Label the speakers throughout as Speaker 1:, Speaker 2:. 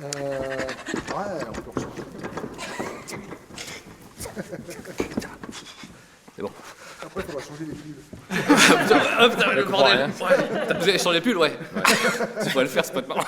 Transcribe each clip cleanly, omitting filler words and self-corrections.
Speaker 1: Ouais, on peut rechercher.
Speaker 2: C'est bon.
Speaker 1: Après, il faudra changer les piles.
Speaker 2: Putain, le bordel. Ouais. Vous avez changé les pulls, ouais. Tu pourrais le faire, c'est pas de marrant.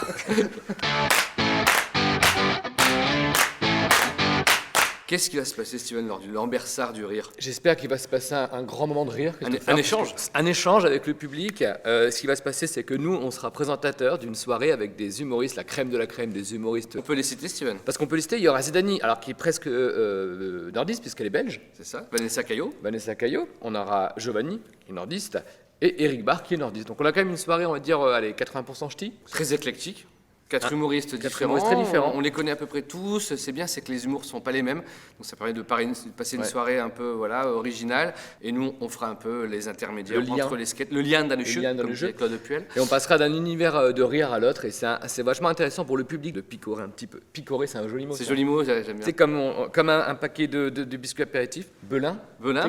Speaker 2: Qu'est-ce qui va se passer, Steven, lors du Lambersart du rire?
Speaker 3: J'espère qu'il va se passer un grand moment de rire.
Speaker 2: Un échange.
Speaker 3: Un échange avec le public. Ce qui va se passer, c'est que nous, on sera présentateurs d'une soirée avec des humoristes, la crème de la crème des humoristes.
Speaker 2: On peut les citer, Steven?
Speaker 3: Parce qu'on peut lister, il y aura Zidani, alors qui est presque nordiste, puisqu'elle est belge.
Speaker 2: C'est ça. Vanessa Caillot.
Speaker 3: Vanessa Caillot. On aura Giovanni, qui est nordiste, et Eric Barr, qui est nordiste. Donc on a quand même une soirée, on va dire, allez, 80% ch'ti.
Speaker 2: Très éclectique. Quatre humoristes différents.
Speaker 3: humoristes très différents.
Speaker 2: On les connaît à peu près tous. C'est bien, c'est que les humours ne sont pas les mêmes. Donc ça permet de passer une soirée un peu originale. Et nous, on fera un peu les intermédiaires entre les sketchs. Le lien dans le jeu, comme disait Claude Puel.
Speaker 3: Et on passera d'un univers de rire à l'autre. Et c'est vachement intéressant pour le public de picorer un petit peu. Picorer, c'est un joli mot.
Speaker 2: C'est joli mot, j'aime bien.
Speaker 3: C'est comme un paquet de biscuits apéritifs. Belin.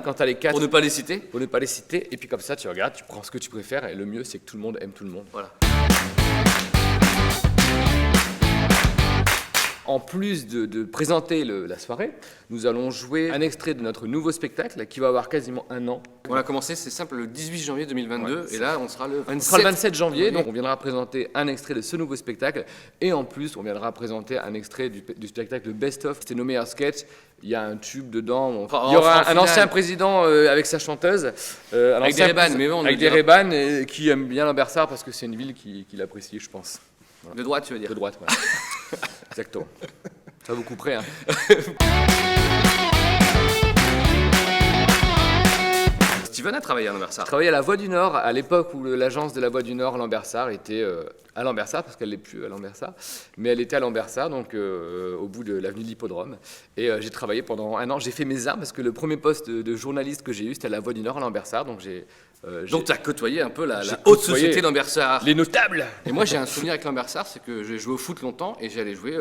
Speaker 2: Quand
Speaker 3: t'as les 4.
Speaker 2: Pour ne pas les citer.
Speaker 3: Pour ne pas les citer. Et puis comme ça, tu regardes, tu prends ce que tu préfères. Et le mieux, c'est que tout le monde aime tout le monde.
Speaker 2: Voilà.
Speaker 3: En plus de présenter la soirée, nous allons jouer un extrait de notre nouveau spectacle qui va avoir quasiment un an.
Speaker 2: On a commencé, c'est simple, le 18 janvier 2022 et là on sera le 27,
Speaker 3: on sera le 27 janvier. Donc on viendra présenter un extrait de ce nouveau spectacle et en plus on viendra présenter un extrait du spectacle Best of. C'est nos meilleurs sketchs. Il y a un tube dedans. Il y aura un ancien président avec sa chanteuse.
Speaker 2: Avec des Ray-Ban, mais bon,
Speaker 3: avec des Ray-Ban qui aime bien Lambersart parce que c'est une ville qu'il apprécie, je pense.
Speaker 2: Voilà. De droite, tu veux dire?
Speaker 3: De droite, voilà. Exactement. Ça vous couperez, hein.
Speaker 2: Steven a travaillé à Lambersart.
Speaker 3: Travaillé à la Voix du Nord, à l'époque où l'agence de la Voix du Nord, Lambersart, était à Lambersart, parce qu'elle n'est plus à Lambersart, mais elle était à Lambersart, donc au bout de l'avenue de l'Hippodrome. Et j'ai travaillé pendant un an. J'ai fait mes armes, parce que le premier poste de journaliste que j'ai eu, c'était à la Voix du Nord, à Lambersart, donc
Speaker 2: donc tu as côtoyé un peu la haute société Lambersart.
Speaker 3: Les notables.
Speaker 2: Et moi j'ai un souvenir avec Lambersart, c'est que j'ai joué au foot longtemps et j'allais jouer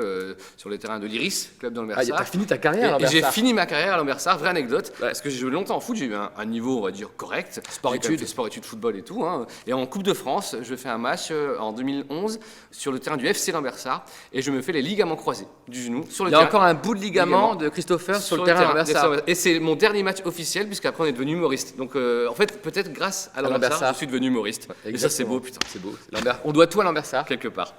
Speaker 2: sur les terrains de l'Iris, club de Lambersart.
Speaker 3: T'as fini ta carrière à
Speaker 2: Et
Speaker 3: Lambersart.
Speaker 2: j'ai fini ma carrière à Lambersart, vraie anecdote, parce que j'ai joué longtemps en foot, j'ai eu un niveau, on va dire, correct. Sport-études, football et tout. Hein. Et en Coupe de France, je fais un match en 2011 sur le terrain du FC Lambersart et je me fais les ligaments croisés du genou sur le terrain.
Speaker 3: Il y a encore un bout de ligament de Christopher sur le terrain Lambersart.
Speaker 2: Et c'est mon dernier match officiel puisqu'après on est devenu humoriste. Donc en fait, peut-être grâce à Lambersart, je suis devenu humoriste. Et ça c'est beau, putain.
Speaker 3: C'est beau. On doit tout à Lambersart.
Speaker 2: Quelque part.